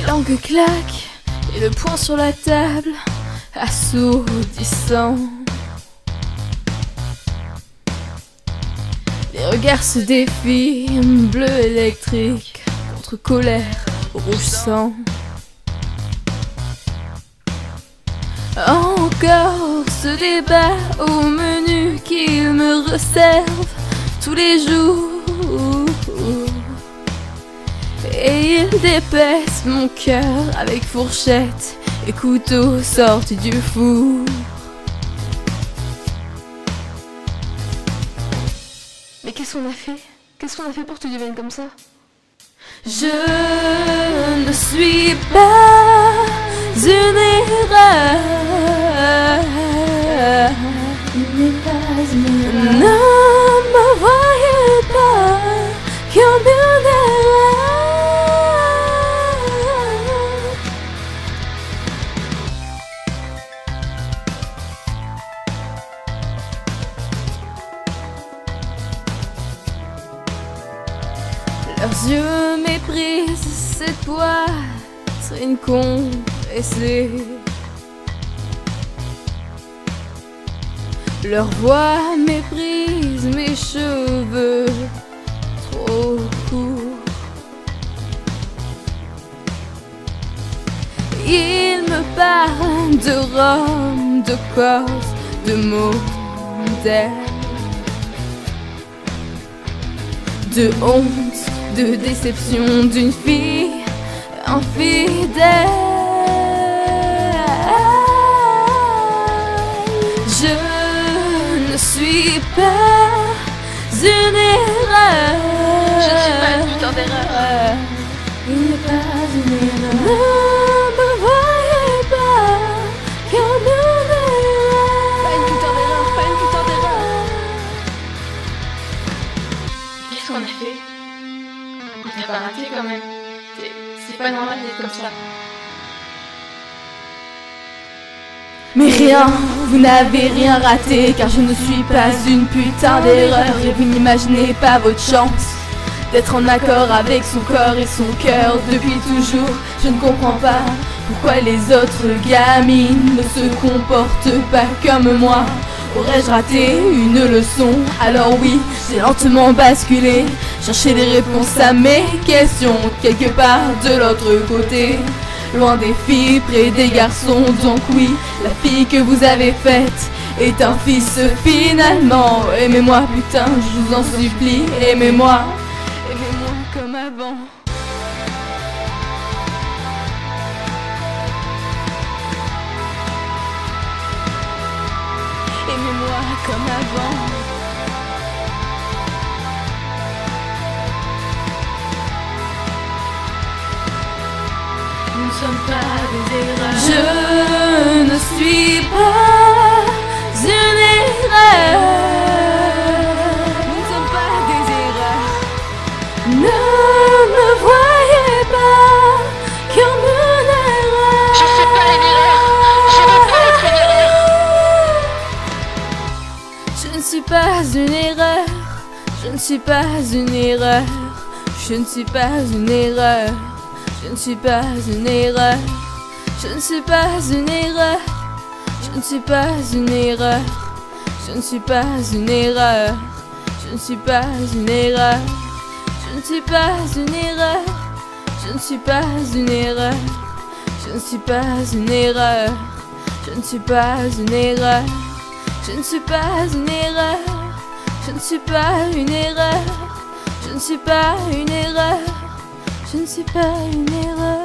Les langues claquent et le poing sur la table, assourdissant. Les regards se défient, bleu électrique contre colère, rouge sang. Encore ce débat au menu qu'il me resserve tous les jours. Et il dépaisse mon cœur avec fourchette et couteau sortis du four. Mais qu'est-ce qu'on a fait? Qu'est-ce qu'on a fait pour que tu deviennes comme ça? Je ne suis pas une erreur. Il n'est pas une erreur. Ne me voyez pas comme une erreur. Leurs yeux méprisent cette poitrine compressée. Leur voix méprise mes cheveux trop courts. Ils me parlent de Rome, de Corse, de modèle, de honte, de déception d'une fille infidèle. Je ne suis pas une erreur. Je ne suis pas une putain d'erreur. Il n'est pas une erreur. Ne me voyez pas comme une erreur. Pas une putain d'erreur, pas une putain d'erreur. Qu'est-ce qu'on a fait? On t'a pas raté quand même. C'est pas normal d'être comme ça. Mais rien, vous n'avez rien raté, car je ne suis pas une putain d'erreur. Et vous n'imaginez pas votre chance d'être en accord avec son corps et son cœur depuis toujours. Je ne comprends pas pourquoi les autres gamines ne se comportent pas comme moi. Aurais-je raté une leçon? Alors oui, j'ai lentement basculé, chercher des réponses à mes questions quelque part de l'autre côté, loin des filles, près des garçons. Donc oui, la fille que vous avez faite est un fils finalement. Aimez-moi putain, je vous en supplie, aimez-moi. Aimez-moi comme avant. Aimez-moi comme avant. Nous ne sommes pas des erreurs. Je ne suis pas une erreur. Nous ne sommes pas des erreurs. Ne me voyez pas comme une erreur. Je suis pas une erreur. Je veux pas être une erreur. Je ne suis pas une erreur. Je ne suis pas une erreur. Je ne suis pas une erreur. Je ne suis pas une erreur. Je ne suis pas une erreur. Je ne suis pas une erreur. Je ne suis pas une erreur. Je ne suis pas une erreur. Je ne suis pas une erreur. Je ne suis pas une erreur. Je ne suis pas une erreur. Je ne suis pas une erreur. Je ne suis pas une erreur. Je ne suis pas une erreur. Je ne suis pas une erreur. Je ne suis pas une erreur.